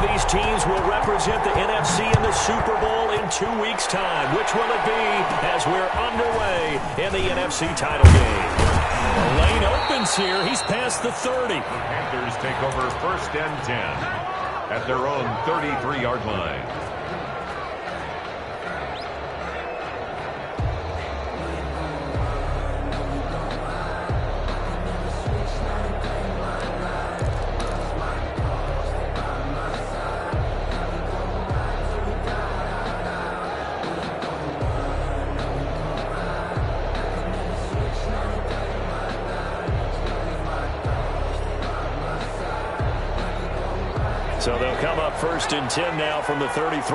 of these teams will represent the NFC in the Super Bowl in 2 weeks' time. Which will it be as we're underway in the NFC title game? The lane opens here. He's past the 30. The Panthers take over 1st and 10 at their own 33-yard line. So they'll come up 1st and 10 now from the 33.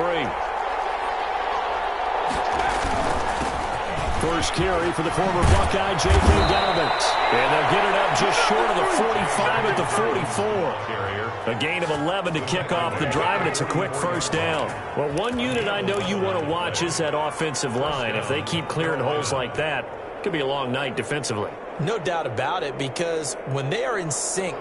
First carry for the former Buckeye, J.K. Dobbins. And they'll get it up just short of the 45 at the 44. A gain of 11 to kick off the drive, and it's a quick 1st down. Well, one unit I know you want to watch is that offensive line. If they keep clearing holes like that, it could be a long night defensively. No doubt about it, because when they are in sync,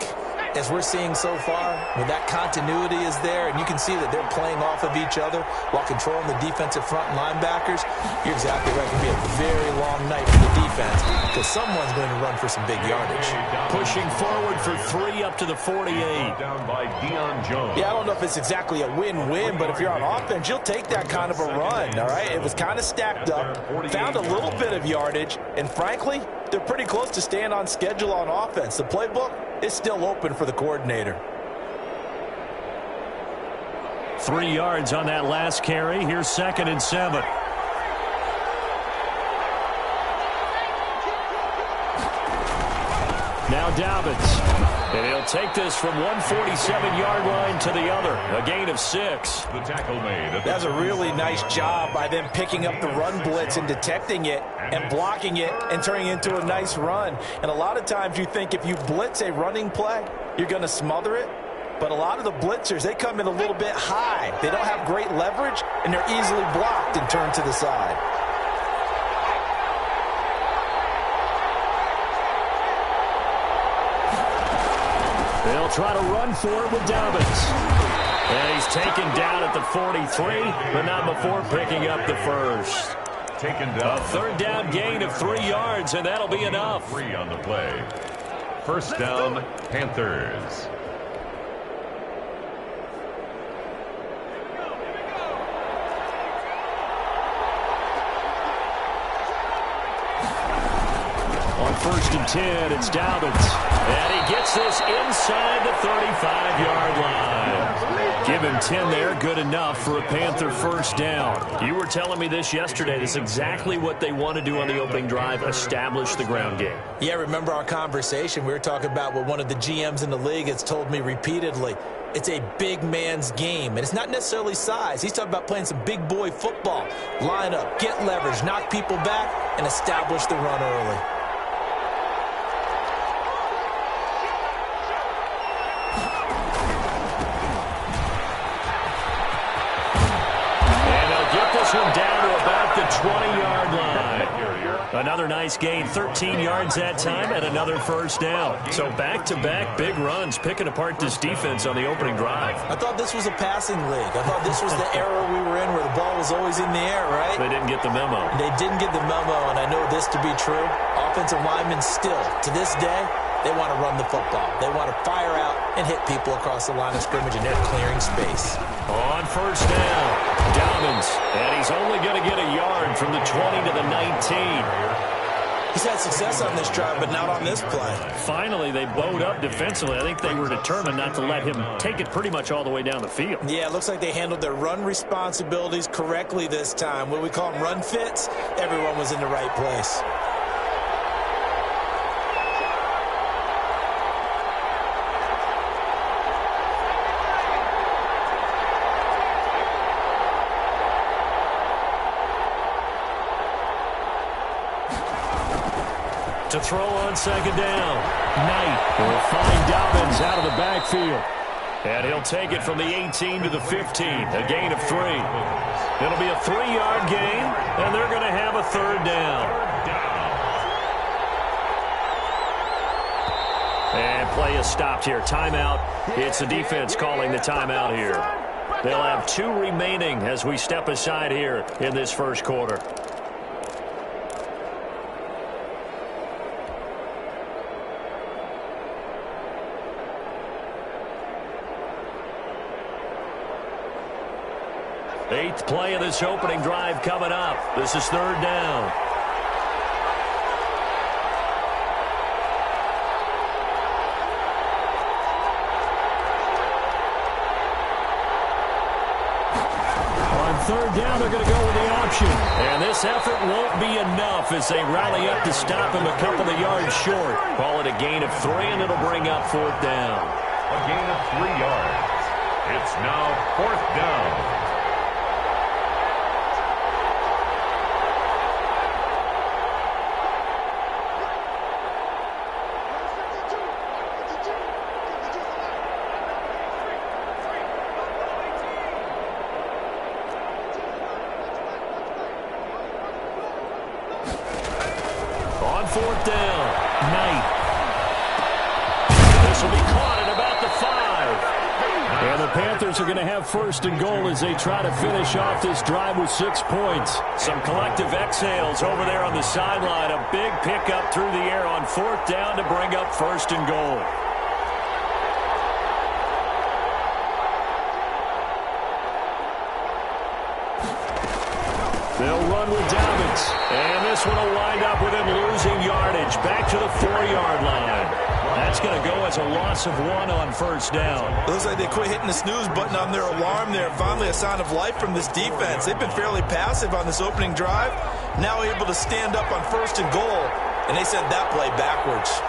as we're seeing so far, when that continuity is there, and you can see that they're playing off of each other while controlling the defensive front linebackers, you're exactly right. It can be a very long night for the defense because someone's going to run for some big yardage. Pushing forward for 3 up to the 48. Down by Deion Jones. Yeah, I don't know if it's exactly a win-win, but if you're on offense, you'll take that kind of a run, all right? It was kind of stacked up, found a little bit of yardage, and frankly, they're pretty close to staying on schedule on offense. The playbook is still open for the coordinator. 3 yards on that last carry. Here's 2nd and 7. Now Dobbins. And he'll take this from 147-yard line to the other. A gain of 6. The tackle made. That's a really nice job by them picking up the run blitz and detecting it and blocking it and turning it into a nice run. And a lot of times you think if you blitz a running play, you're going to smother it. But a lot of the blitzers, they come in a little bit high. They don't have great leverage, and they're easily blocked and turned to the side. They'll try to run for it with Dobbins. And he's taken down at the 43, but not before picking up the 1st. Taken down. A 3rd down gain of 3 yards, and that'll be enough. 3 on the play. 1st down, Panthers. On 1st and 10, it's Dobbins. And he gets this inside the 35-yard line. Give him 10 there, good enough for a Panther 1st down. You were telling me this yesterday. This is exactly what they want to do on the opening drive, establish the ground game. Yeah, remember our conversation? We were talking about what one of the GMs in the league has told me repeatedly. It's a big man's game, and it's not necessarily size. He's talking about playing some big boy football. Line up, get leverage, knock people back, and establish the run early. Down to about the 20-yard line. Another nice gain, 13 yards that time, and another 1st down. So back-to-back big runs, picking apart this defense on the opening drive. I thought this was a passing league. I thought this was the era we were in where the ball was always in the air, right? They didn't get the memo. They didn't get the memo, and I know this to be true. Offensive linemen still, to this day, they want to run the football. They want to fire out and hit people across the line of scrimmage, and they're clearing space. On 1st down, Dobbins, and he's only going to get a yard from the 20 to the 19. He's had success on this drive, but not on this play. Finally, they bowed up defensively. I think they were determined not to let him take it pretty much all the way down the field. Yeah, it looks like they handled their run responsibilities correctly this time. What we call them run fits, everyone was in the right place. To throw on 2nd down. Knight will find Dobbins out of the backfield. And he'll take it from the 18 to the 15, a gain of 3. It'll be a 3-yard gain, and they're going to have a 3rd down. And play is stopped here. Timeout. It's the defense calling the timeout here. They'll have 2 remaining as we step aside here in this first quarter. Eighth play of this opening drive coming up. This is 3rd down. On 3rd down, they're going to go with the option. And this effort won't be enough as they rally up to stop him a couple of yards short. Call it a gain of 3, and it'll bring up 4th down. A gain of 3 yards. It's now 4th down. On 4th down, Knight. This will be caught at about the 5. And the Panthers are going to have 1st and goal as they try to finish off this drive with 6 points. Some collective exhales over there on the sideline. A big pickup through the air on 4th down to bring up 1st and goal. They'll run with Dobbins. And this one will wind up with him losing yardage. Back to the 4-yard line. That's going to go as a loss of 1 on 1st down. It looks like they quit hitting the snooze button on their alarm there. Finally a sign of life from this defense. They've been fairly passive on this opening drive. Now able to stand up on 1st and goal. And they sent that play backwards.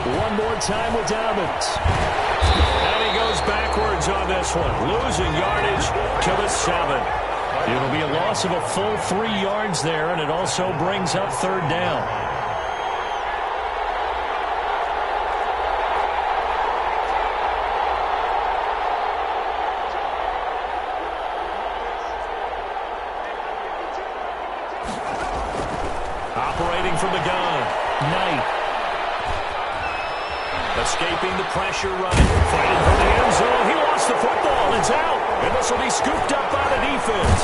One more time with Dobbins. And he goes backwards on this one. Losing yardage to the 7. It'll be a loss of a full 3 yards there, and it also brings up 3rd down. Operating from the gun, Knight. Escaping the pressure run. Fighting for the end zone. He lost the football. It's out. And this will be scooped up by the defense.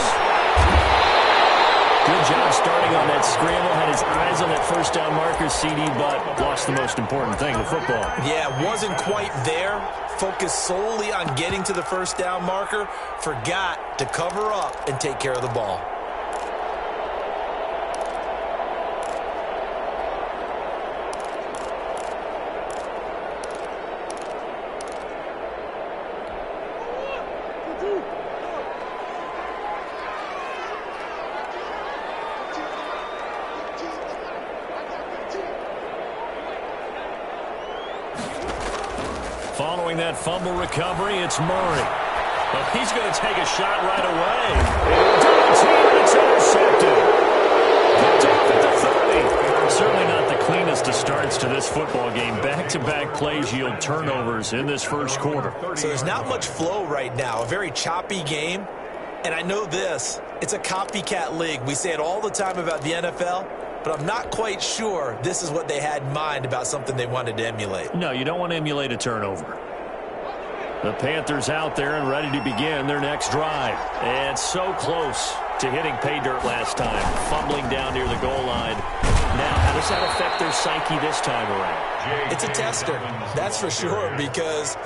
Good job starting on that scramble. Had his eyes on that 1st down marker, CD, but lost the most important thing, the football. Yeah, wasn't quite there. Focused solely on getting to the 1st down marker. Forgot to cover up and take care of the ball. Following that fumble recovery, it's Murray. But he's going to take a shot right away. And it's intercepted. Picked off at the 30. Certainly not the cleanest of starts to this football game. Back-to-back plays yield turnovers in this first quarter. So there's not much flow right now. A very choppy game. And I know this. It's a copycat league. We say it all the time about the NFL. But I'm not quite sure this is what they had in mind about something they wanted to emulate. No, you don't want to emulate a turnover. The Panthers out there and ready to begin their next drive. And so close to hitting pay dirt last time. Fumbling down near the goal line. Now, how does that affect their psyche this time around? It's a tester, that's for sure, because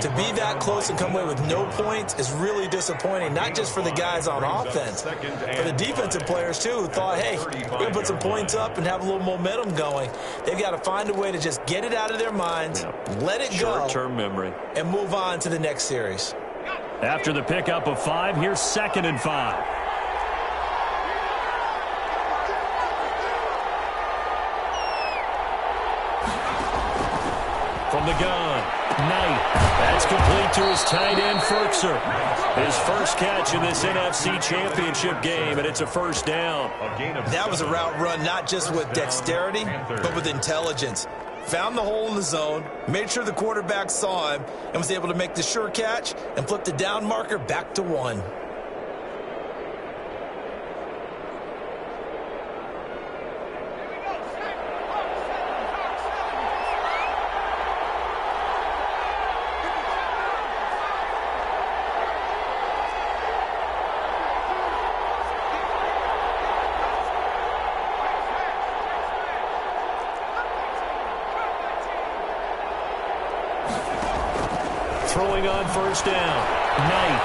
to be that close and come away with no points is really disappointing, not just for the guys on offense, for the defensive players, too, who thought, hey, we're going to put some points up and have a little momentum going. They've got to find a way to just get it out of their minds, let it go, short-term memory, and move on to the next series. After the pickup of 5, here's 2nd and 5. From the gun, Knight. That's complete to his tight end, Ferkser. His first catch in this NFC Championship game, and it's a 1st down. That was a route run not just with dexterity, but with intelligence. found the hole in the zone, made sure the quarterback saw him, and was able to make the sure catch and flip the down marker back to 1. Throwing on first down. Knight.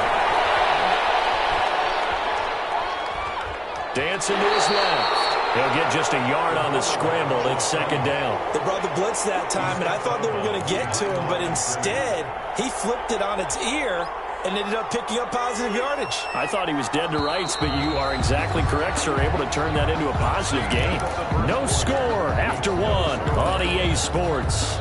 Dancing to his left. He'll get just a yard on the scramble. It's second down. They brought the blitz that time, and I thought they were going to get to him, but instead, he flipped it on its ear and ended up picking up positive yardage. I thought he was dead to rights, but you are exactly correct, sir. Able to turn that into a positive game. No score after 1 on EA Sports.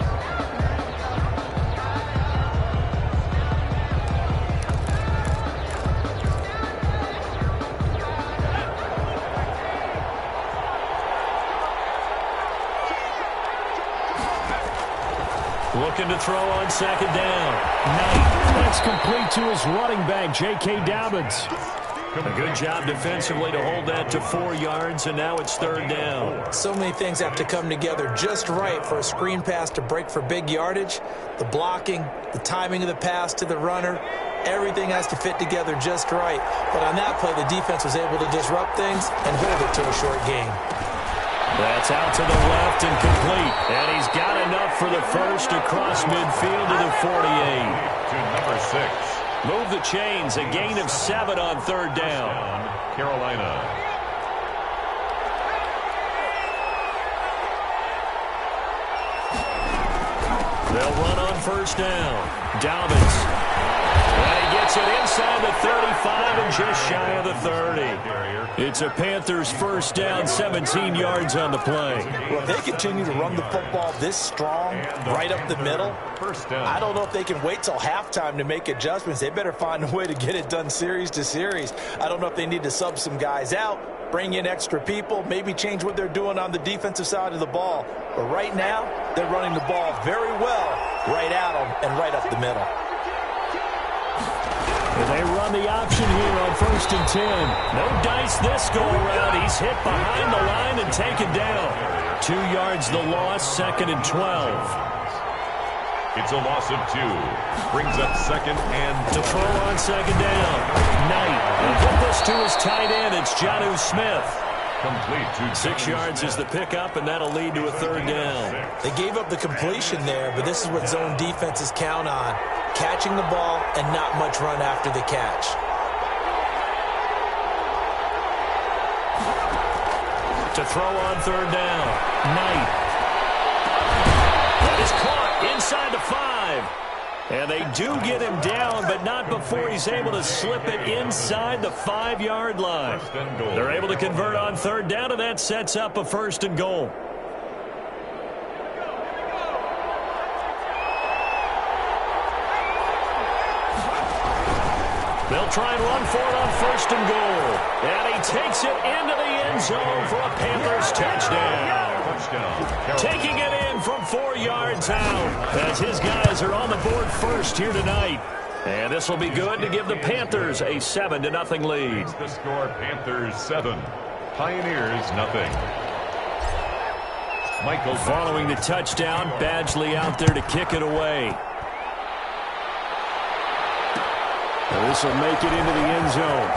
Looking to throw on second down. Knight. That's complete to his running back, J.K. Dobbins. A good job defensively to hold that to 4 yards, and now it's third down. So many things have to come together just right for a screen pass to break for big yardage. The blocking, the timing of the pass to the runner, everything has to fit together just right. But on that play, the defense was able to disrupt things and hold it to a short game. That's out to the left and complete. And he's got enough for the first across midfield to the 48. To number 6. Move the chains. A gain of 7 on third down. Carolina. They'll run on first down. Dobbins. And he gets it inside the 35 and just shy of the 30. It's a Panthers first down, 17 yards on the play. Well, if they continue to run the football this strong, right up the middle, I don't know if they can wait till halftime to make adjustments. They better find a way to get it done series to series. I don't know if they need to sub some guys out, bring in extra people, maybe change what they're doing on the defensive side of the ball. But right now, they're running the ball very well right at them and right up the middle. They run the option here on first and 10. No dice this go-around. He's hit behind the line and taken down. 2 yards the loss, second and 12. It's a loss of 2. Brings up second and to throw on second down. Knight. And get this to his tight end. It's Jonnu Smith. Complete to 6 yards is the pickup, and that'll lead to a third down. They gave up the completion there, but this is what zone defenses count on. Catching the ball and not much run after the catch. To throw on third down. Knight. That is caught inside the 5. And they do get him down, but not before he's able to slip it inside the 5-yard line. They're able to convert on third down, and that sets up a first and goal. They'll try and run for it on first and goal. And he takes it into the end zone for a Panthers touchdown. Taking it in from 4 yards out as his guys are on the board first here tonight. And this will be good to give the Panthers a 7-0 lead. The score, Panthers 7, Pioneers nothing. Michael following the touchdown, Badgley out there to kick it away. And this will make it into the end zone.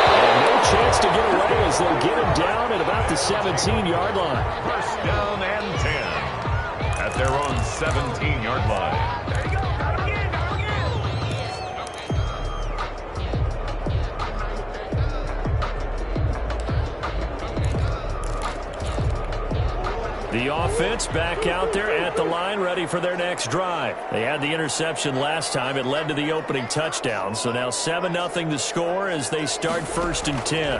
And no chance to get away as they'll get him down at about the 17-yard line. First down and 10 at their own 17-yard line. The offense back out there at the line, ready for their next drive. They had the interception last time. It led to the opening touchdown. So now 7-0 to score as they start first and 10.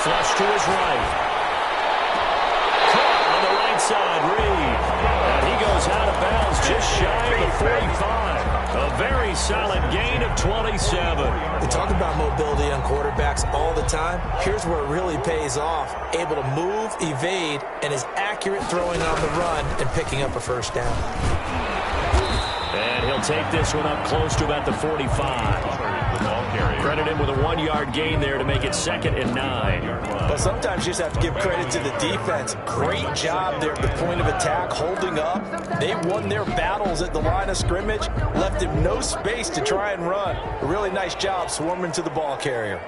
Flush to his right. Caught on the right side, Reed. And he goes out of bounds just shy of the 45. A very solid gain of 27. They talk about mobility on quarterbacks all the time. Here's where it really pays off. Able to move, evade, and is accurate throwing on the run and picking up a first down. And he'll take this one up close to about the 45. Credit him with a 1-yard gain there to make it 2nd and 9. But sometimes you just have to give credit to the defense. Great job there at the point of attack, holding up. They won their battles at the line of scrimmage, left him no space to try and run. A really nice job swarming to the ball carrier.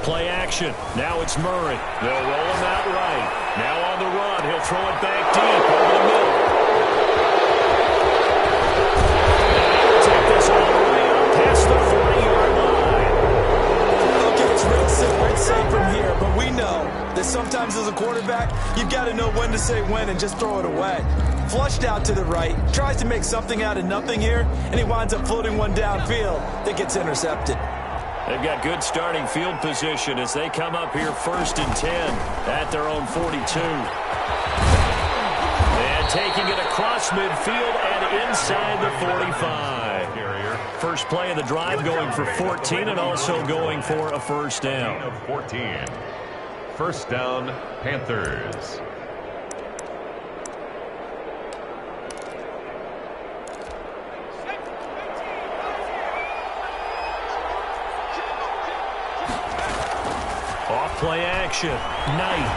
Play action. Now it's Murray. They'll roll him out right. Now on the run. He'll throw it back deep over the middle. And he'll take this all the way up past the 40-yard line. Okay, it's real simple to say from here, but we know that sometimes as a quarterback, you've got to know when to say when and just throw it away. Flushed out to the right, tries to make something out of nothing here, and he winds up floating one downfield that gets intercepted. They've got good starting field position as they come up here 1st and 10 at their own 42. And taking it across midfield and inside the 45. First play of the drive going for 14 and also going for a first down. 14. First down, Panthers. Play action. Knight.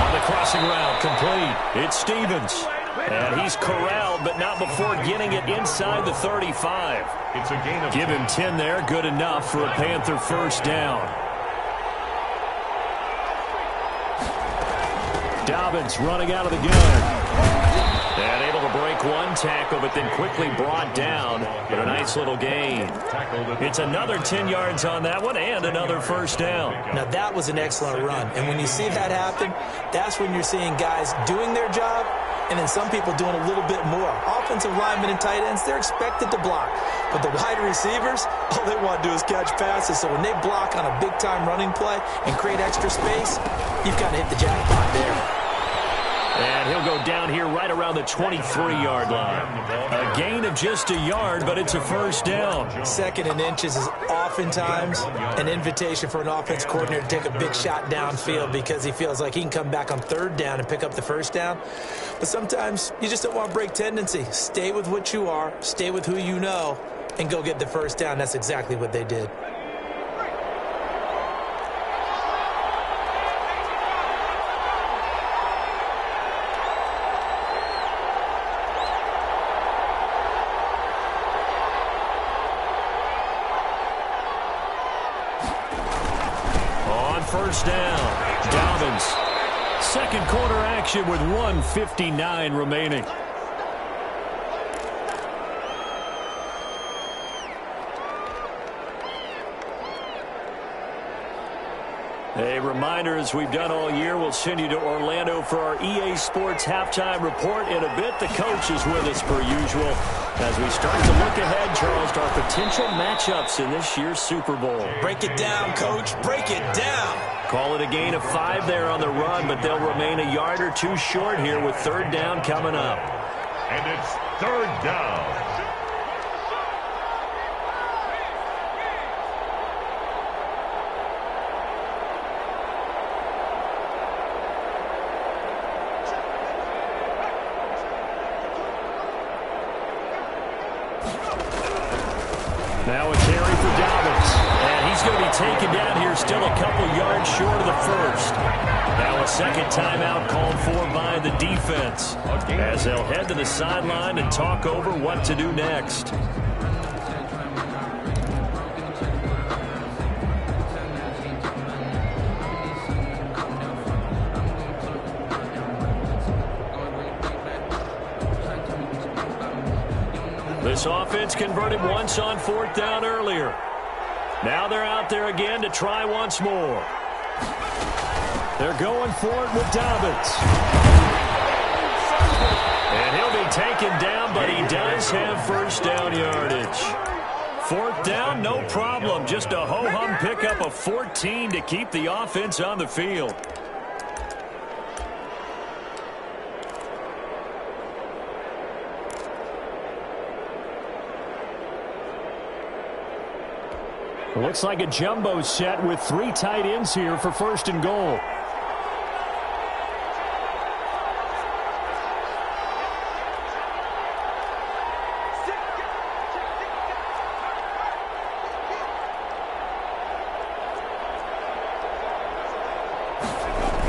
On the crossing route, complete. It's Stevens. And he's corralled, but not before getting it inside the 35. It's a gain of Give him 10 there. Good enough for a Panther first down. Dobbins running out of the gun. And able to break one tackle, but then quickly brought down. But a nice little gain. It's another 10 yards on that one and another first down. Now that was an excellent run. And when you see that happen, that's when you're seeing guys doing their job and then some people doing a little bit more. Offensive linemen and tight ends, they're expected to block. But the wide receivers, all they want to do is catch passes. So when they block on a big-time running play and create extra space, you've got to hit the jackpot there. And he'll go down here right around the 23-yard line. A gain of just a yard, but it's a first down. 2nd and inches is oftentimes an invitation for an offense coordinator to take a big shot downfield because he feels like he can come back on 3rd down and pick up the first down. But sometimes you just don't want to break tendency. Stay with what you are, stay with who you know, and go get the first down. That's exactly what they did. First down. Dobbins. Second quarter action with 1:59 remaining. A reminder, as we've done all year, we'll send you to Orlando for our EA Sports halftime report in a bit. The coach is with us per usual as we start to look ahead, Charles, to our potential matchups in this year's Super Bowl. Break it down, Coach. Break it down. Call it a gain of 5 there on the run, but they'll remain a yard or two short here with 3rd down coming up. And it's 3rd down. Now a carry for Dobbins. And he's going to be taken down here still a couple yards short of the first. Now a second timeout called for by the defense as they'll head to the sideline and talk over what to do next. This offense converted once on 4th down earlier. Now they're out there again to try once more. They're going for it with Dobbins. And he'll be taken down, but he does have first down yardage. 4th down, no problem. Just a ho-hum pickup of 14 to keep the offense on the field. Looks like a jumbo set with 3 tight ends here for 1st and goal.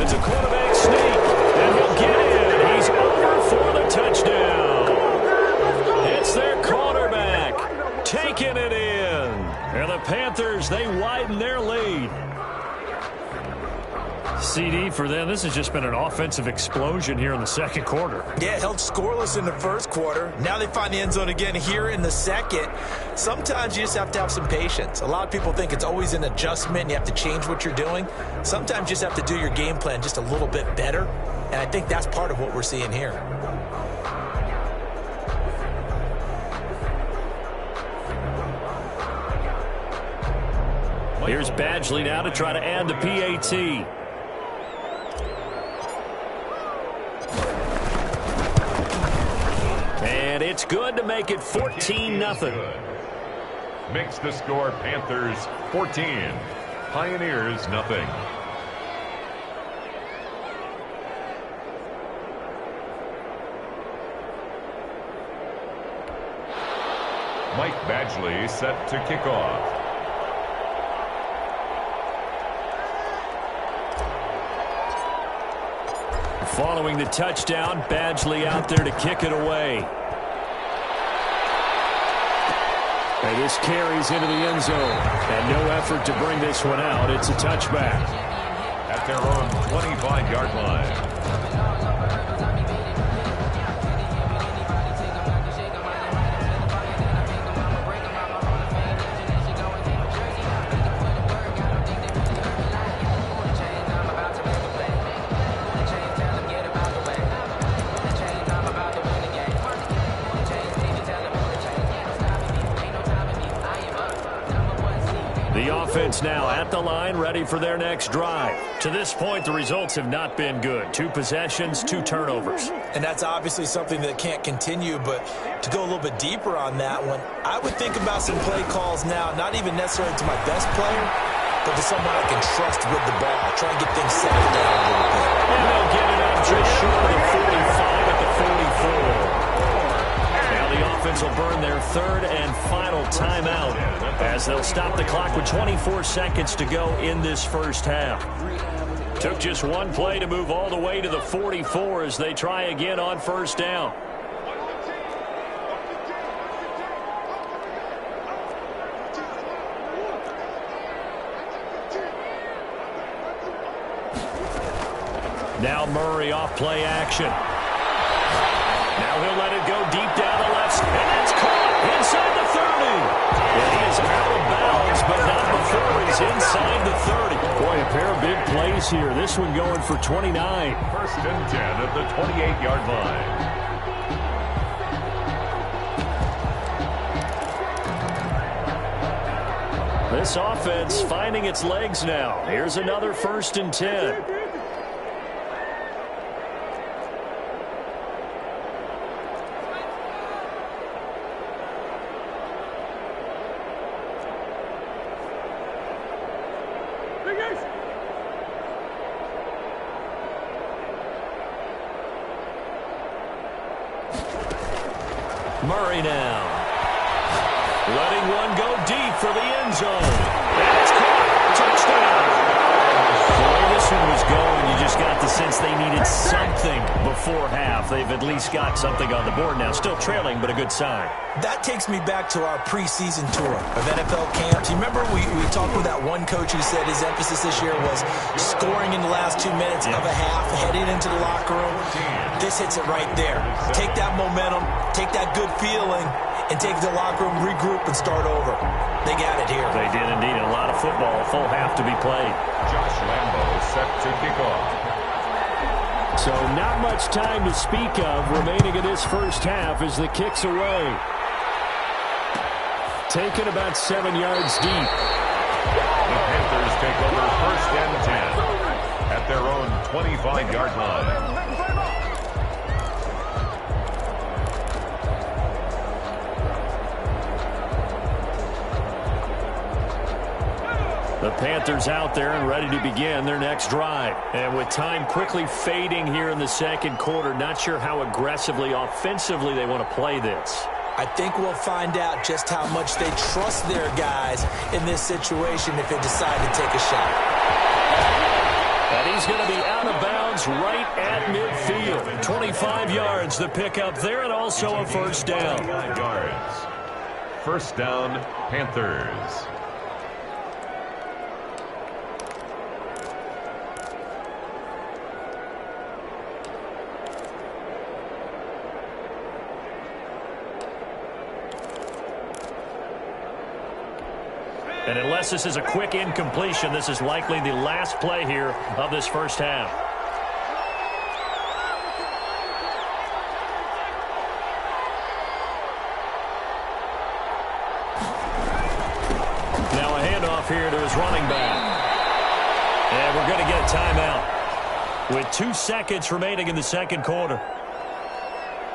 It's a quarterback sneak, and he'll get in. He's over for the touchdown. It's their quarterback taking it in. And the Panthers, they widen their lead. CD for them, this has just been an offensive explosion here in the 2nd quarter. Yeah, held scoreless in the 1st quarter. Now they find the end zone again here in the 2nd. Sometimes you just have to have some patience. A lot of people think it's always an adjustment. You have to change what you're doing. Sometimes you just have to do your game plan just a little bit better. And I think that's part of what we're seeing here. Here's Badgley now to try to add the PAT. And it's good to make it 14-0. Makes the score Panthers 14, Pioneers nothing. Mike Badgley set to kick off. Following the touchdown, Badgley out there to kick it away. And this carries into the end zone. And no effort to bring this one out. It's a touchback. At their own 25-yard line. Offense now at the line, ready for their next drive. To this point, the results have not been good. 2 possessions, 2 turnovers. And that's obviously something that can't continue, but to go a little bit deeper on that one, I would think about some play calls now, not even necessarily to my best player, but to someone I can trust with the ball. Try and get things settled down a little bit. And they'll get it up just short of 45 at the 44. Now the offense will burn their 3rd and final timeout as they'll stop the clock with 24 seconds to go in this 1st half. Took just 1 play to move all the way to the 44 as they try again on 1st down. Now Murray off play action. Now he'll let it go deep down the left, and that's caught inside the 30. And he is out of bounds, but not before he's inside the 30. Boy, a pair of big plays here. This one going for 29. 1st and 10 at the 28-yard line. This offense finding its legs now. Here's another 1st and 10. Murray now. Letting one go deep for the end zone. And it's caught. Touchdown. The way this one was going, you just got the sense they needed something before half. They've at least got something on the board now. Still trailing, but a good sign. That takes me back to our preseason tour of NFL camps. You remember we talked with that one coach who said his emphasis this year was scoring in the last 2 minutes of a half, heading into the locker room. This hits it right there. Take that momentum, take that good feeling, and take it to the locker room, regroup, and start over. They got it here. They did indeed. A lot of football, a full half to be played. Josh Lambo set to kick off. So not much time to speak of remaining in this 1st half as the kick's away. taken about 7 yards deep. The Panthers take over 1st and 10 at their own 25-yard line. The Panthers out there and ready to begin their next drive. And with time quickly fading here in the second quarter, not sure how aggressively, offensively they want to play this. I think we'll find out just how much they trust their guys in this situation if they decide to take a shot. And he's going to be out of bounds right at midfield. 25 yards the pickup there, and also a first down. 5 yards. First down, Panthers. And unless this is a quick incompletion, this is likely the last play here of this first half. Now a handoff here to his running back. And we're going to get a timeout with 2 seconds remaining in the second quarter.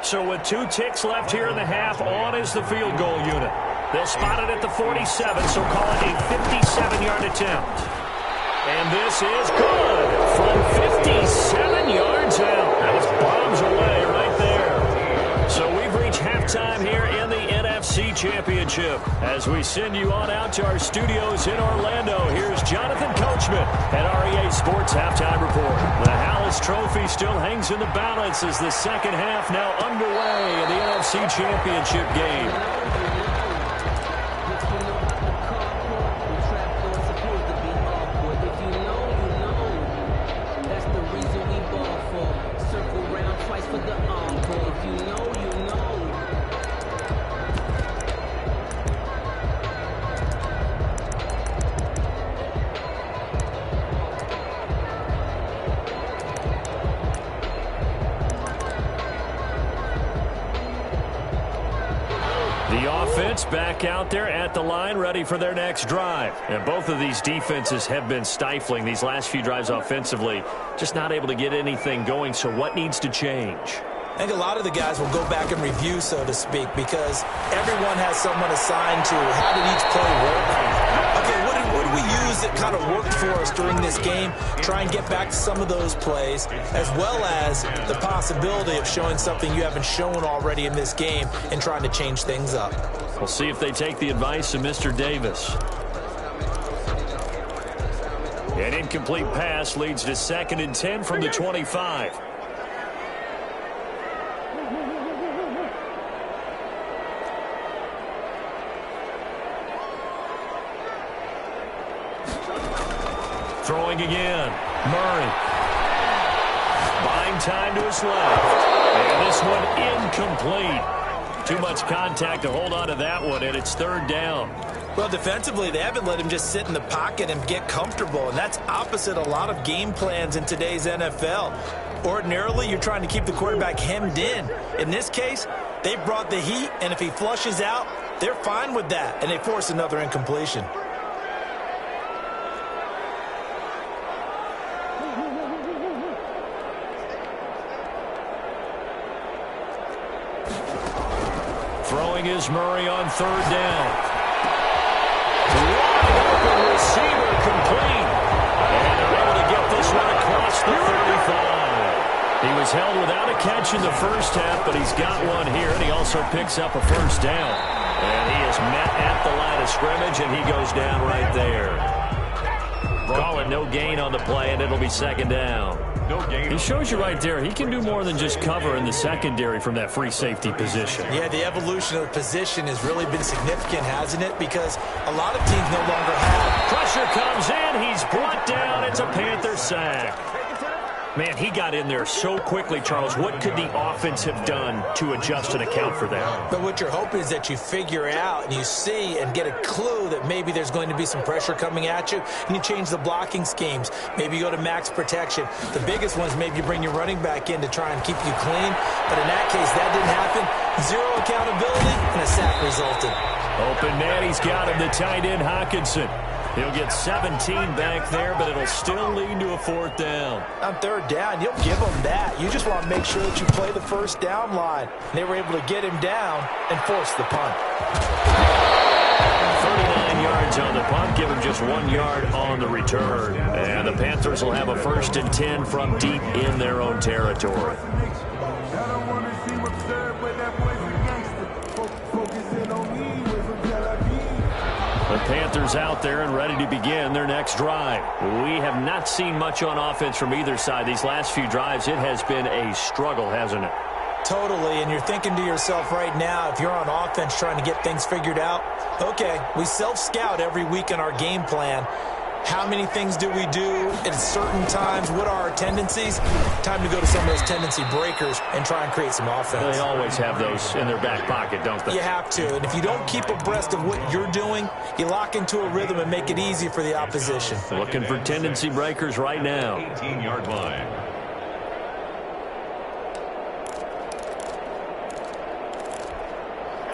So with 2 ticks left here in the half, on is the field goal unit. They'll spot it at the 47, so call it a 57-yard attempt. And this is good from 57 yards out. That was bombs away right there. So we've reached halftime here in the NFC Championship. As we send you on out to our studios in Orlando, here's Jonathan Coachman at REA Sports Halftime Report. The Hallis Trophy still hangs in the balance as the second half now underway in the NFC Championship game. Back out there at the line, ready for their next drive. And both of these defenses have been stifling these last few drives offensively. Just not able to get anything going, so what needs to change? I think a lot of the guys will go back and review, so to speak, because everyone has someone assigned to how did each play work. Okay, what did we use that kind of worked for us during this game? Try and get back to some of those plays, as well as the possibility of showing something you haven't shown already in this game and trying to change things up. We'll see if they take the advice of Mr. Davis. An incomplete pass leads to 2nd and 10 from the 25. Throwing again. Murray. Buying time to his left. And this one incomplete. Too much contact to hold on to that one, and it's 3rd down. Well, defensively, they haven't let him just sit in the pocket and get comfortable, and that's opposite a lot of game plans in today's NFL. Ordinarily, you're trying to keep the quarterback hemmed in. In this case, they brought the heat, and if he flushes out, they're fine with that, and they force another incompletion. Throwing is Murray on 3rd down. Wide open receiver complete. And they're able to get this one across the 35. He was held without a catch in the first half, but he's got one here, and he also picks up a first down. And he is met at the line of scrimmage, and he goes down right there. Call it no gain on the play, and it'll be 2nd down. He shows you right there, he can do more than just cover in the secondary from that free safety position. Yeah, the evolution of the position has really been significant, hasn't it? Because a lot of teams no longer have. Pressure comes in, he's brought down, it's a Panther sack. Man, he got in there so quickly, Charles. What could the offense have done to adjust and account for that? But what you're hoping is that you figure out and you see and get a clue that maybe there's going to be some pressure coming at you, and you change the blocking schemes. Maybe you go to max protection. The biggest one is maybe you bring your running back in to try and keep you clean. But in that case, that didn't happen. Zero accountability, and a sack resulted. Open man, he's got him, the tight end, Hockenson. He'll get 17 back there, but it'll still lead to a 4th down. On 3rd down, you'll give them that. You just want to make sure that you play the 1st down line. They were able to get him down and force the punt. 39 yards on the punt, give him just 1 yard on the return. And the Panthers will have a 1st and 10 from deep in their own territory. The Panthers out there and ready to begin their next drive. We have not seen much on offense from either side. These last few drives, it has been a struggle, hasn't it? Totally, and you're thinking to yourself right now, if you're on offense trying to get things figured out, okay, we self-scout every week in our game plan. How many things do we do at certain times? What are our tendencies? Time to go to some of those tendency breakers and try and create some offense. They always have those in their back pocket, don't they? You have to, and if you don't keep abreast of what you're doing, you lock into a rhythm and make it easy for the opposition. Looking for tendency breakers right now. 18-yard line.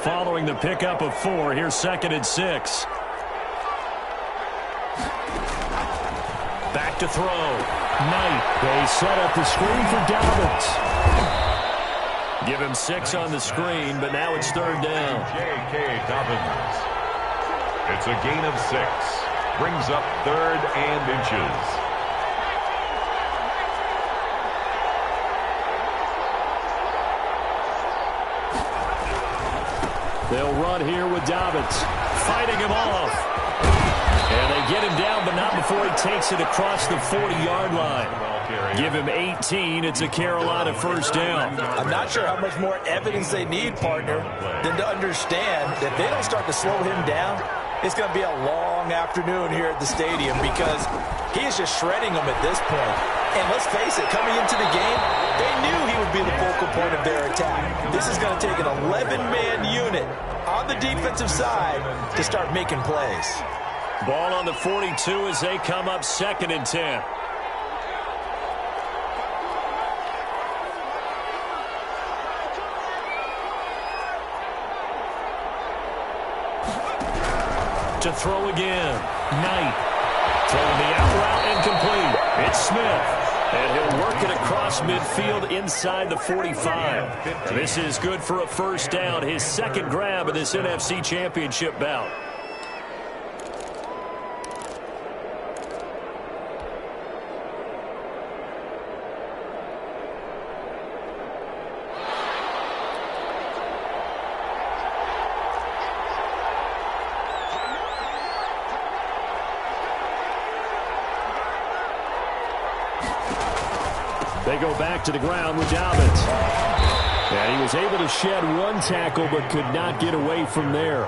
Following the pickup of 4, here's 2nd and 6. Back to throw. Knight. They set up the screen for Dobbins. Give him 6 on the screen, but now it's 3rd down. J.K. Dobbins. It's a gain of 6. Brings up 3rd and inches. They'll run here with Dobbins. Fighting him off. And they get him down, but not before he takes it across the 40-yard line. Give him 18. It's a Carolina 1st down. I'm not sure how much more evidence they need, partner, than to understand that they don't start to slow him down. It's going to be a long afternoon here at the stadium because he is just shredding them at this point. And let's face it, coming into the game, they knew he would be the focal point of their attack. This is going to take an 11-man unit on the defensive side to start making plays. Ball on the 42 as they come up 2nd and 10. To throw again. Knight. Throwing the out route incomplete. It's Smith. And he'll work it across midfield inside the 45. And this is good for a 1st down. His 2nd grab of this NFC Championship bout. They go back to the ground with Dobbins. And he was able to shed 1 tackle but could not get away from there.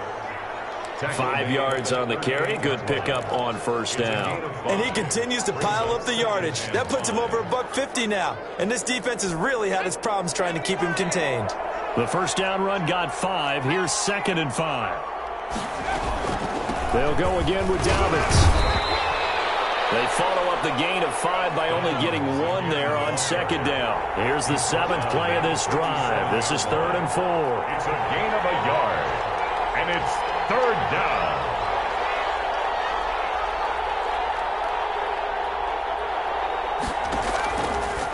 5 yards on the carry. Good pickup on 1st down. And he continues to pile up the yardage. That puts him over $150 now. And this defense has really had its problems trying to keep him contained. The 1st down run got 5. Here's 2nd and 5. They'll go again with Dobbins. They follow up the gain of 5 by only getting 1 there on 2nd down. Here's the 7th play of this drive. This is 3rd and 4. It's a gain of a yard. And it's 3rd down.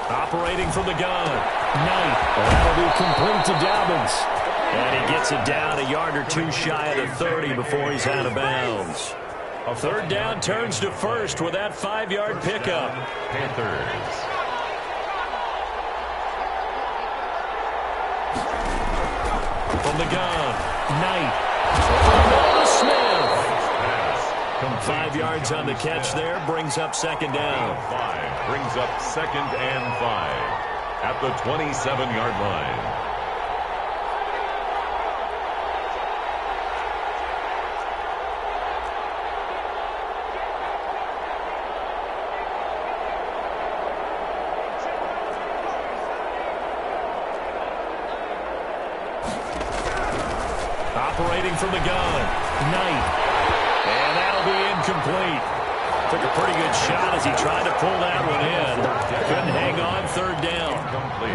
Operating from the gun. Knight. That'll be complete to Dobbins. And he gets it down a yard or 2 shy of the 30 before he's out of bounds. A 3rd down turns to 1st with that 5-yard pickup. Panthers. From the gun, Knight. Smith. 5 yards on the catch there, brings up 2nd down. 5 brings up 2nd and 5 at the 27-yard line. operating from the gun. Knight. And that'll be incomplete. Took a pretty good shot as he tried to pull that one in. Couldn't hang on, third down.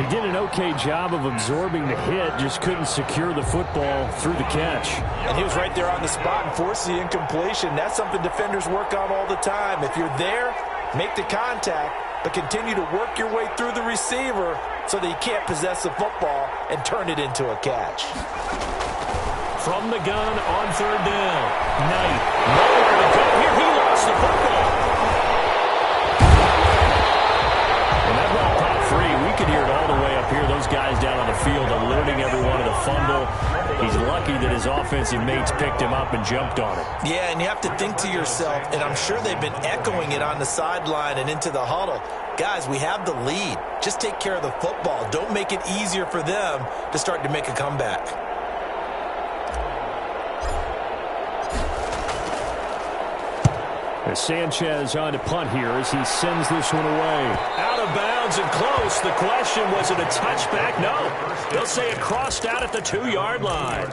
He did an okay job of absorbing the hit, just couldn't secure the football through the catch. And he was right there on the spot and forced the incompletion. That's something defenders work on all the time. If you're there, make the contact, but continue to work your way through the receiver so that he can't possess the football and turn it into a catch. From the gun on third down. Knight. Nowhere to go here. He lost the football. And that ball popped free. We could hear it all the way up here. Those guys down on the field alerting everyone of the fumble. He's lucky that his offensive mates picked him up and jumped on it. Yeah, and you have to think to yourself, and I'm sure they've been echoing it on the sideline and into the huddle. Guys, we have the lead. Just take care of the football. Don't make it easier for them to start to make a comeback. As Sanchez on to punt here as he sends this one away. Out of bounds and close. The question, was it a touchback? No. They'll say it crossed out at the 2-yard line.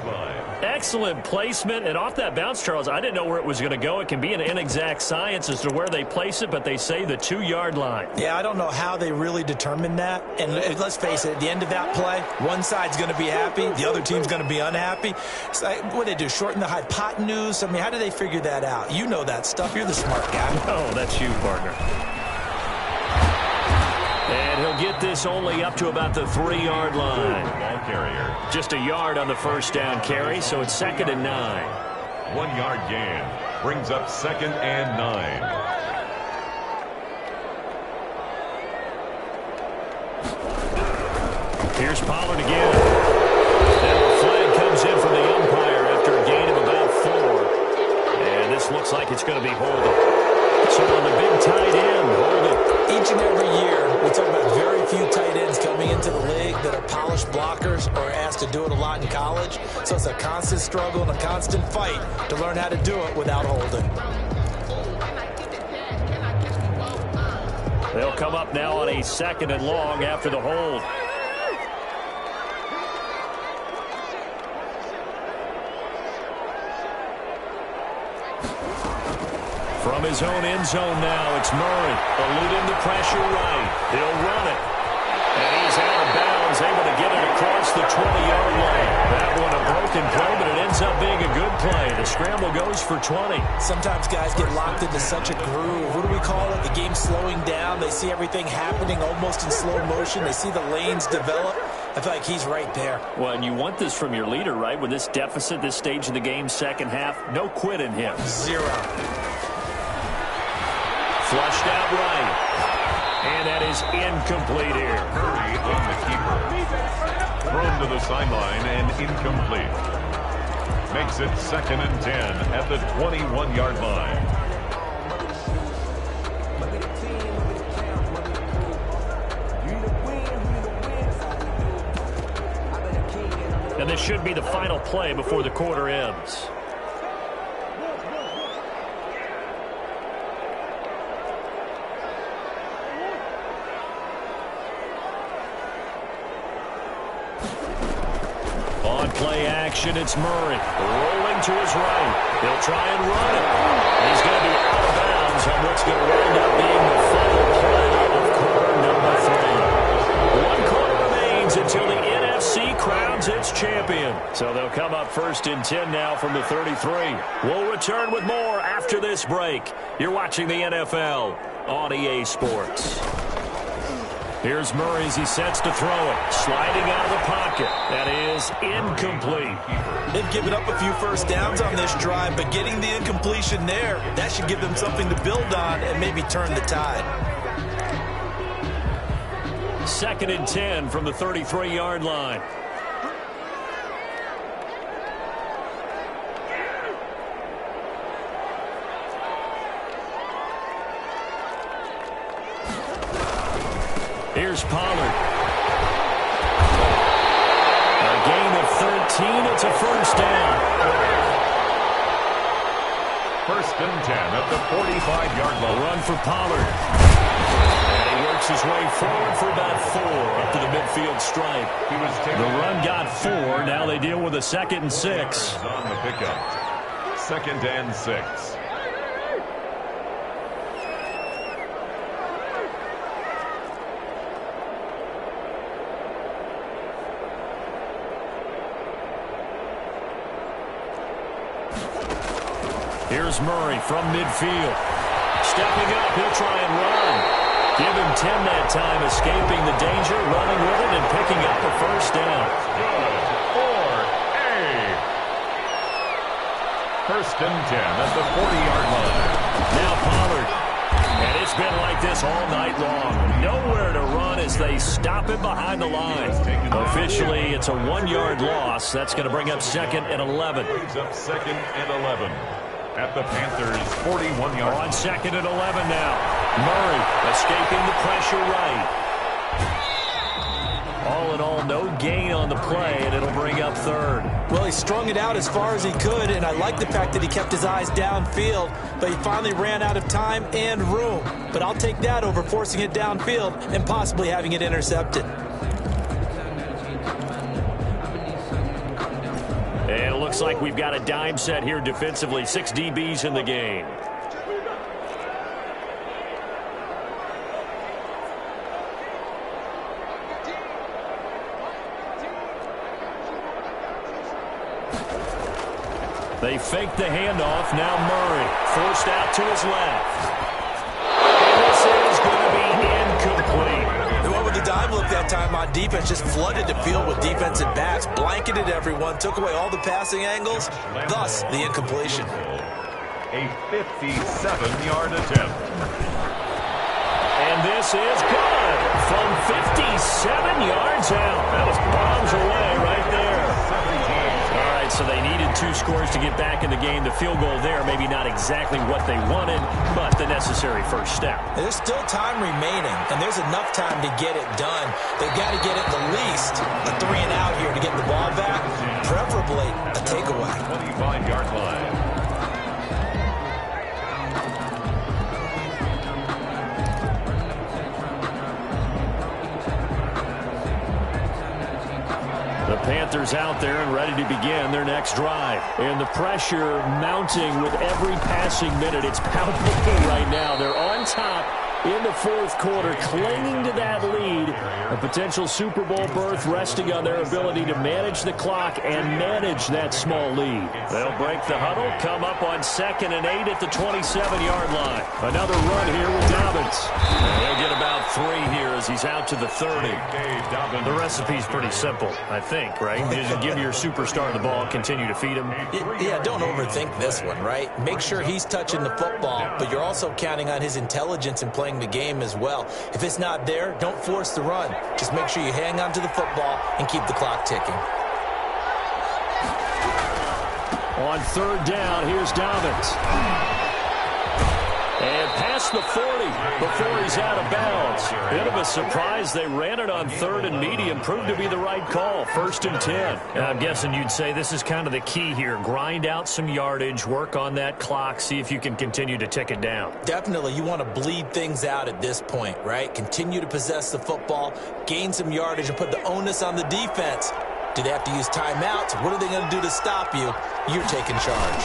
Excellent placement. And off that bounce, Charles, I didn't know where it was going to go. It can be an inexact science as to where they place it, but they say the 2-yard line. Yeah, I don't know how they really determined that. And let's face it, at the end of that play, one side's going to be happy, the other team's going to be unhappy. It's like, what do they do, shorten the hypotenuse? I mean, how do they figure that out? You know that stuff. You're the smart guy. Oh, that's you, partner. And he'll get this only up to about the 3-yard line. Ball carrier. Just a yard on the first down carry, so it's 2nd and 9. 1-yard gain brings up 2nd and 9. Here's Pollard again. And the flag comes in from the umpire after a gain of about 4. And this looks like it's going to be holding. So on the big tight end, holding. Each and every year, we talk about very few tight ends coming into the league that are polished blockers or are asked to do it a lot in college. So it's a constant struggle and a constant fight to learn how to do it without holding. They'll come up now on a 2nd and long after the hold. From his own end zone now, it's Murray. Eluding the pressure right. He'll run it. And he's out of bounds, able to get it across the 20-yard line. That one a broken play, but it ends up being a good play. The scramble goes for 20. Sometimes guys get locked into such a groove. What do we call it? The game's slowing down. They see everything happening almost in slow motion. They see the lanes develop. I feel like he's right there. Well, and you want this from your leader, right? With this deficit, this stage of the game, second half, no quit in him. 0. Flushed out right. And that is incomplete here. Murray on the keeper. Thrown to the sideline and incomplete. Makes it 2nd and 10 at the 21-yard line. And this should be the final play before the quarter ends. On play action, it's Murray. Rolling to his right. He'll try and run it. He's going to be out of bounds on what's going to wind up being the final play of quarter number 3. 1 quarter remains until the NFC crowns its champion. So they'll come up 1st and 10 now from the 33. We'll return with more after this break. You're watching the NFL on EA Sports. Here's Murray as he sets to throw it. Sliding out of the pocket. That is incomplete. They've given up a few first downs on this drive, but getting the incompletion there, that should give them something to build on and maybe turn the tide. 2nd and 10 from the 33-yard line. Here's Pollard. A gain of 13. It's a first down. 1st and 10 at the 45-yard line. Run for Pollard. And he works his way forward for about 4 up to the midfield stripe. The run got 4. Now they deal with a 2nd and 6. On the pickup. 2nd and 6. Here's Murray from midfield. Stepping up, he'll try and run. Give him 10 that time, escaping the danger, running with it, and picking up the first down. Good for A. 1st and 10 at the 40-yard line. Now Pollard. And it's been like this all night long. Nowhere to run as they stop him behind the line. Officially, it's a 1-yard loss. That's going to bring up 2nd and 11. Brings up 2nd and 11. At the Panthers' 41-yard line. On 2nd and 11 now. Murray escaping the pressure right. All in all, no gain on the play, and it'll bring up 3rd. Well, he strung it out as far as he could, and I like the fact that he kept his eyes downfield, but he finally ran out of time and room. But I'll take that over forcing it downfield and possibly having it intercepted. And it looks like we've got a dime set here defensively. 6 DBs in the game. They fake the handoff. Now Murray forced out to his left. And this is going to be incomplete. They went with the dime look that time on defense, just flooded the field with defensive backs, blanketed everyone, took away all the passing angles, thus the incompletion. A 57-yard attempt. And this is good from 57 yards out. That was bombs away right there. All right, so they needed 2 scores to get back in the game. The field goal there, maybe not exactly what they wanted, but the necessary first step. There's still time remaining, and there's enough time to get it done. They've got to get at the least a 3 and out here to get the ball back, preferably a takeaway. 25-yard line. The Panthers out there and ready to begin their next drive. And the pressure mounting with every passing minute. It's palpable right now. They're on top in the 4th quarter, clinging to that lead. A potential Super Bowl berth resting on their ability to manage the clock and manage that small lead. They'll break the huddle, come up on 2nd and 8 at the 27-yard line. Another run here with Dobbins. And he'll get about 3 here as he's out to the 30. The recipe's pretty simple, I think, right? You just give your superstar the ball, continue to feed him. Yeah, don't overthink this one, right? Make sure he's touching the football, but you're also counting on his intelligence in playing the game as well. If it's not there, don't force the run. Just make sure you hang on to the football and keep the clock ticking. On 3rd down, here's Dobbins. And past the 40 before he's out of bounds. Bit of a surprise. They ran it on 3rd and medium. Proved to be the right call. 1st and 10. And I'm guessing you'd say this is kind of the key here. Grind out some yardage. Work on that clock. See if you can continue to tick it down. Definitely. You want to bleed things out at this point, right? Continue to possess the football. Gain some yardage and put the onus on the defense. Do they have to use timeouts? What are they going to do to stop you? You're taking charge.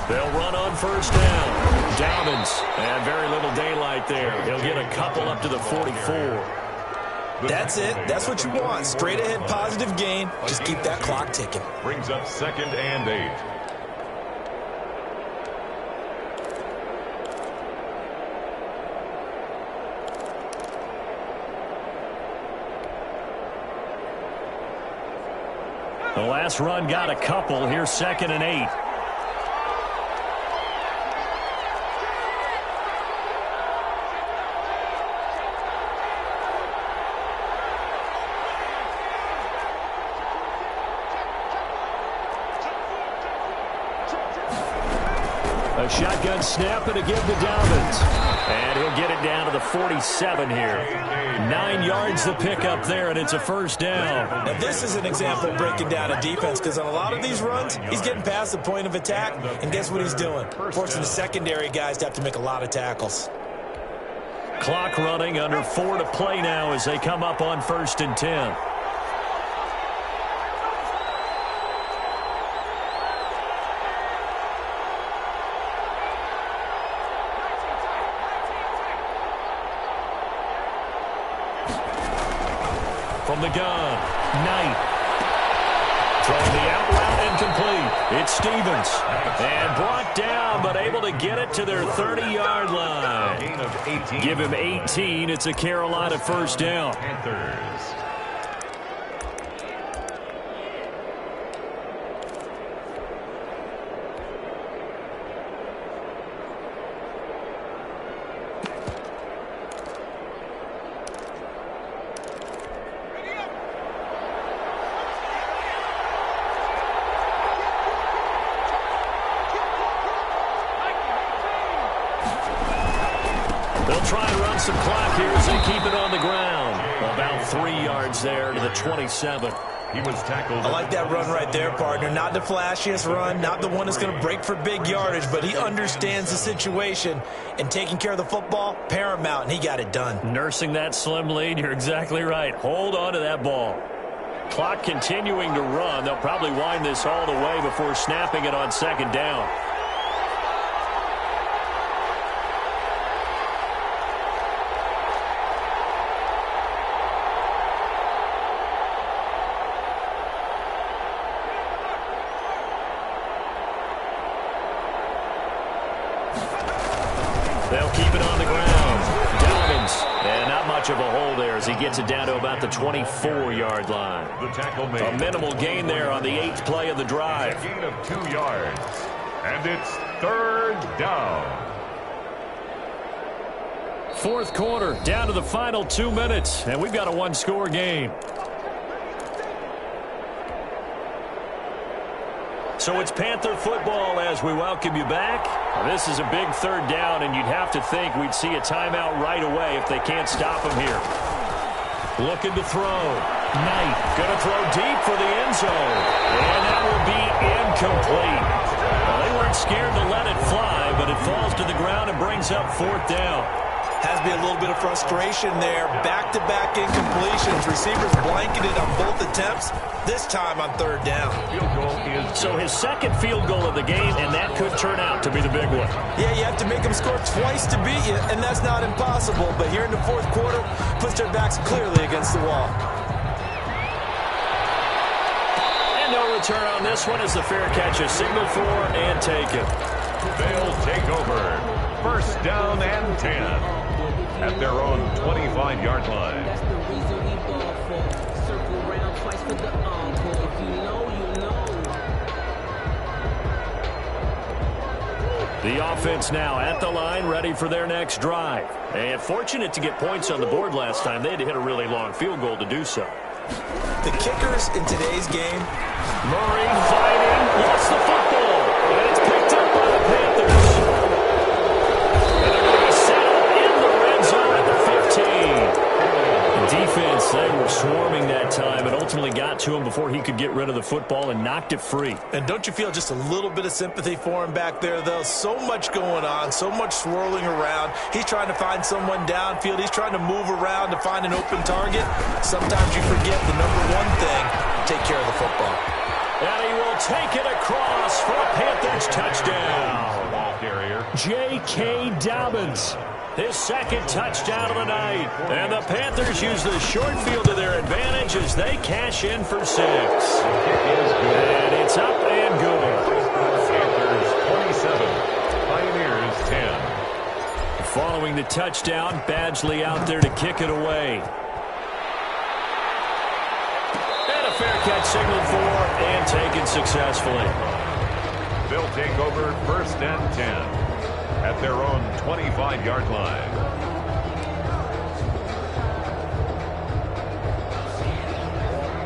They'll run on 1st down. Dobbins, and very little daylight there. He'll get a couple up to the 44. That's it. That's what you want. Straight ahead positive gain. Just keep that clock ticking. Brings up 2nd and 8. The last run got a couple. Here's 2nd and 8. A shotgun snap and a give to Dobbins. And he'll get it down to the 47 here. 9 yards the pickup there, and it's a 1st down. Now, this is an example of breaking down a defense, because on a lot of these runs, he's getting past the point of attack, and guess what he's doing? Forcing the secondary guys to have to make a lot of tackles. Clock running, under 4 to play now as they come up on 1st and 10. From the gun, Knight. Throwing the out route incomplete. It's Stevens. And brought down, but able to get it to their 30-yard line. Gain of 18. Give him 18. It's a Carolina first down. Panthers. They'll try and run some clock here as they keep it on the ground. About 3 yards there to the 27. He was tackled. I like that run right there, partner. Not the flashiest run, not the one that's going to break for big yardage, but he understands the situation, and taking care of the football, paramount, and he got it done. Nursing that slim lead, you're exactly right. Hold on to that ball. Clock continuing to run. They'll probably wind this all the way before snapping it on 2nd down. They'll keep it on the ground. Dobbins. And not much of a hole there as he gets it down to about the 24-yard line. The tackle made. A minimal gain there on the 8th play of the drive. A gain of 2 yards. And it's 3rd down. 4th quarter, down to the final 2 minutes, and we've got a one-score game. So it's Panther football as we welcome you back. This is a big 3rd down, and you'd have to think we'd see a timeout right away if they can't stop him here. Looking to throw. Knight going to throw deep for the end zone. And that will be incomplete. Well, they weren't scared to let it fly, but it falls to the ground and brings up 4th down. Has to be a little bit of frustration there. Back-to-back incompletions. Receivers blanketed on both attempts, this time on 3rd down. Field goal is So his 2nd field goal of the game, and that could turn out to be the big one. Yeah, you have to make them score twice to beat you, and that's not impossible. But here in the 4th quarter, puts their backs clearly against the wall. And no return on this one as the fair catch is signaled for and taken. They'll take over. 1st down and 10. At their own 25-yard line. That's the reason we ball for. Circle round twice for the encore. If you know, you know. The offense now at the line, ready for their next drive. And fortunate to get points on the board last time. They had to hit a really long field goal to do so. The kickers in today's game. Murray fighting, lost the football, and it's picked up by the Panthers. And they're going to be set up in the red zone at the 15. The defense, they were swarming that time and ultimately got to him before he could get rid of the football and knocked it free. And don't you feel just a little bit of sympathy for him back there, though? So much going on, so much swirling around. He's trying to find someone downfield. He's trying to move around to find an open target. Sometimes you forget the number one thing, take care of the football. And he will take it across for a Panthers touchdown. Ball carrier. J.K. Dobbins. His 2nd touchdown of the night. And the Panthers use the short field to their advantage as they cash in for 6. And it's up and good. Panthers 27. Pioneers 10. Following the touchdown, Badgley out there to kick it away. And a fair catch signaled for and taken successfully. They'll take over 1st and 10. At their own 25-yard line.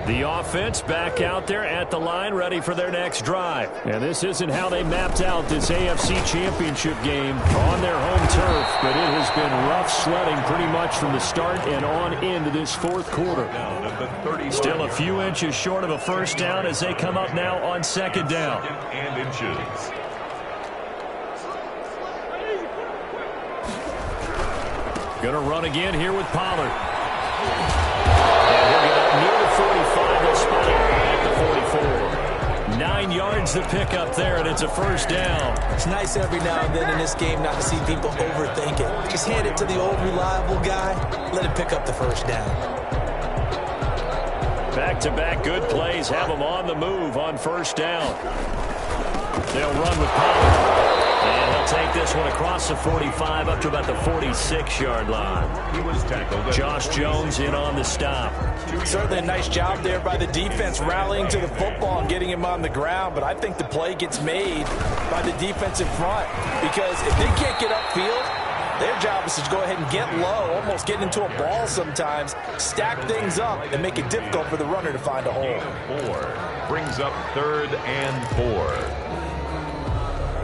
The offense back out there at the line, ready for their next drive. And this isn't how they mapped out this AFC Championship game on their home turf, but it has been rough sledding pretty much from the start and on into this 4th quarter. Down at the Still a few inches short of a 1st down as they come up now on 2nd down. and inches. Going to run again here with Pollard. And he'll get up near the 45. They'll spot him at the 44. 9 yards to pick up there, and it's a first down. It's nice every now and then in this game not to see people overthink it. Just hand it to the old reliable guy. Let him pick up the first down. Back-to-back good plays have them on the move on first down. They'll run with Pollard. And he'll take this one across the 45 up to about the 46-yard line. He was tackled. Josh Jones in on the stop. Certainly a nice job there by the defense rallying to the football and getting him on the ground, but I think the play gets made by the defensive front because if they can't get upfield, their job is to go ahead and get low, almost get into a ball sometimes, stack things up, and make it difficult for the runner to find a hole. 4 brings up 3rd and 4.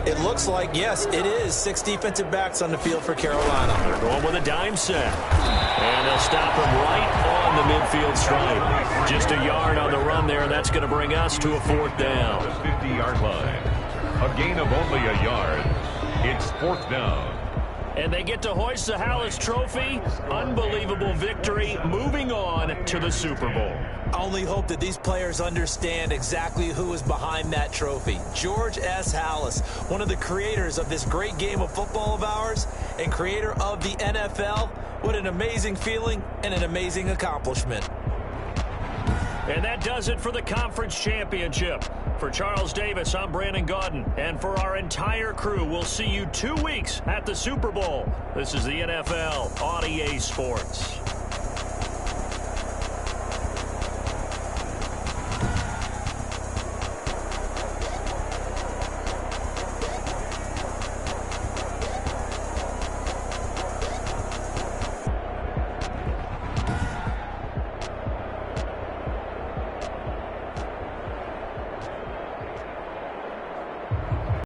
It looks like, yes, it is 6 defensive backs on the field for Carolina. They're going with a dime set. And they'll stop him right on the midfield stripe. Just a yard on the run there, and that's going to bring us to a 4th down. The 50-yard line. A gain of only a yard. It's 4th down. And they get to hoist the Hallis Trophy. Unbelievable victory. Moving on to the Super Bowl. I only hope that these players understand exactly who is behind that trophy. George S. Hallis, one of the creators of this great game of football of ours and creator of the NFL. What an amazing feeling and an amazing accomplishment. And that does it for the conference championship. For Charles Davis, I'm Brandon Gaudin. And for our entire crew, we'll see you 2 weeks at the Super Bowl. This is the NFL on EA Sports.